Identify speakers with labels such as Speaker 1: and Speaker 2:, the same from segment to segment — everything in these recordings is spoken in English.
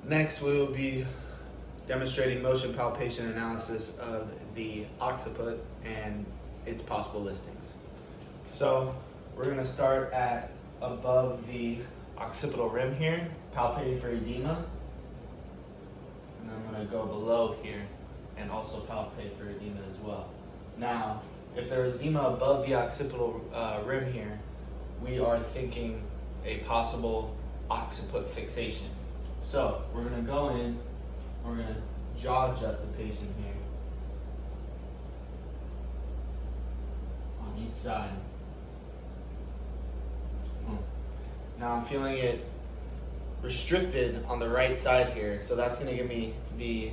Speaker 1: Next, we will be demonstrating motion palpation analysis of the occiput and its possible listings. So we're going to start at above the occipital rim here, palpating for edema. And I'm going to go below here and also palpate for edema as well. Now, if there is edema above the occipital rim here, we are thinking a possible occiput fixation. So we're going to go in, we're going to jaw jut the patient here on each side. Now I'm feeling it restricted on the right side here, so that's going to give me the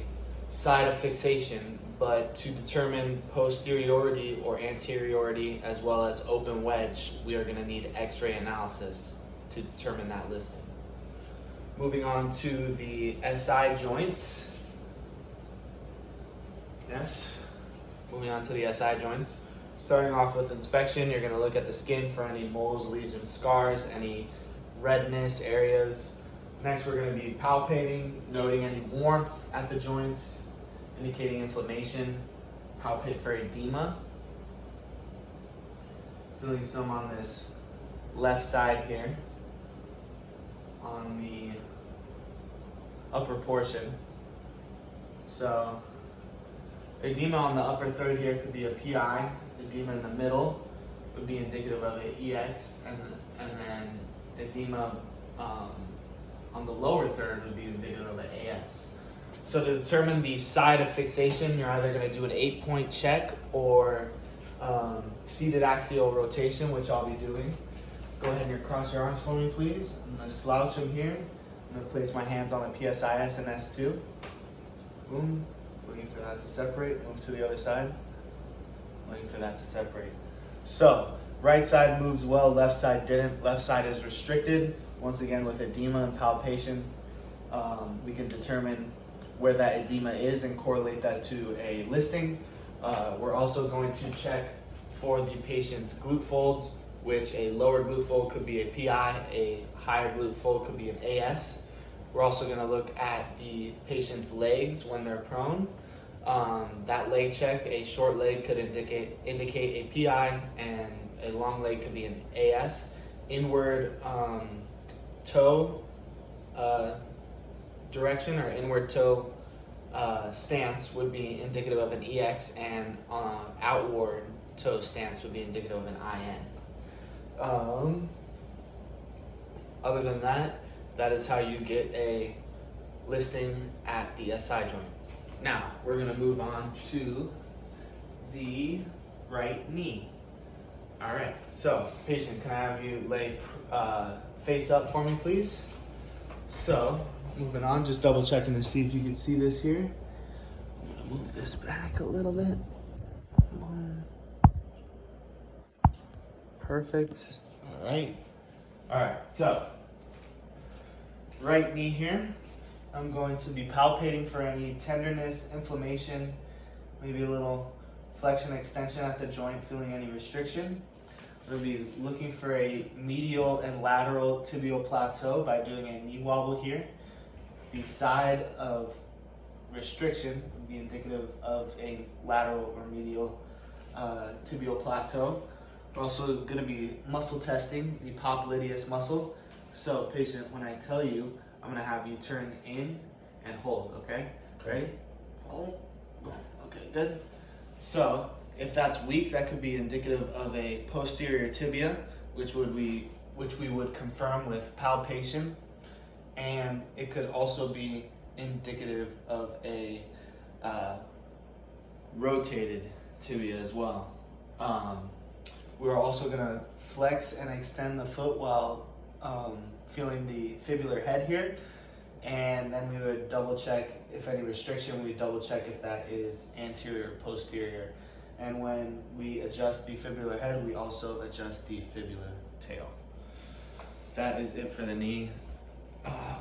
Speaker 1: side of fixation, but to determine posteriority or anteriority as well as open wedge, we are going to need x-ray analysis to determine that listing. Moving on to the SI joints. Yes, moving on to the SI joints. Starting off with inspection, you're going to look at the skin for any moles, lesions, scars, any redness areas. Next, we're going to be palpating, noting any warmth at the joints, indicating inflammation. Palpate for edema. Feeling some on this left side here, on the upper portion. So edema on the upper third here could be a PI. Edema in the middle would be indicative of an EX, and then edema on the lower third would be indicative of an AS. So to determine the side of fixation, you're either going to do an 8-point check or seated axial rotation, which I'll be doing. Go ahead and cross your arms for me, please. I'm going to slouch them here. I'm going to place my hands on the PSIS and S2. Boom. Looking for that to separate. Move to the other side. Waiting for that to separate. So, right side moves well, left side didn't. Left side is restricted. Once again, with edema and palpation, we can determine where that edema is and correlate that to a listing. We're also going to check for the patient's glute folds, which a lower glute fold could be a PI, a higher glute fold could be an AS. We're also going to look at the patient's legs when they're prone. That leg check, a short leg could indicate a PI, and a long leg could be an AS. Inward toe direction or inward toe stance would be indicative of an EX, and outward toe stance would be indicative of an IN. Other than that, that is how you get a listing at the SI joint. Now, we're going to move on to the right knee. All right, so patient, can I have you lay face up for me, please? So, moving on, just double checking to see if you can see this here. I'm going to move this back a little bit. Perfect. All right, so right knee here. I'm going to be palpating for any tenderness, inflammation, maybe a little flexion extension at the joint, feeling any restriction. We'll be looking for a medial and lateral tibial plateau by doing a knee wobble here. The side of restriction would be indicative of a lateral or medial tibial plateau. We're also going to be muscle testing the popliteus muscle. So patient, when I tell you, I'm going to have you turn in and hold, okay? Ready? Hold. Okay, good. So, if that's weak, that could be indicative of a posterior tibia, which we would confirm with palpation. And it could also be indicative of a rotated tibia as well. We're also going to flex and extend the foot while feeling the fibular head here, and then we would double check if any restriction. We double check if that is anterior or posterior, and when we adjust the fibular head, we also adjust the fibular tail. That is it for the knee,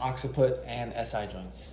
Speaker 1: occiput, and SI joints.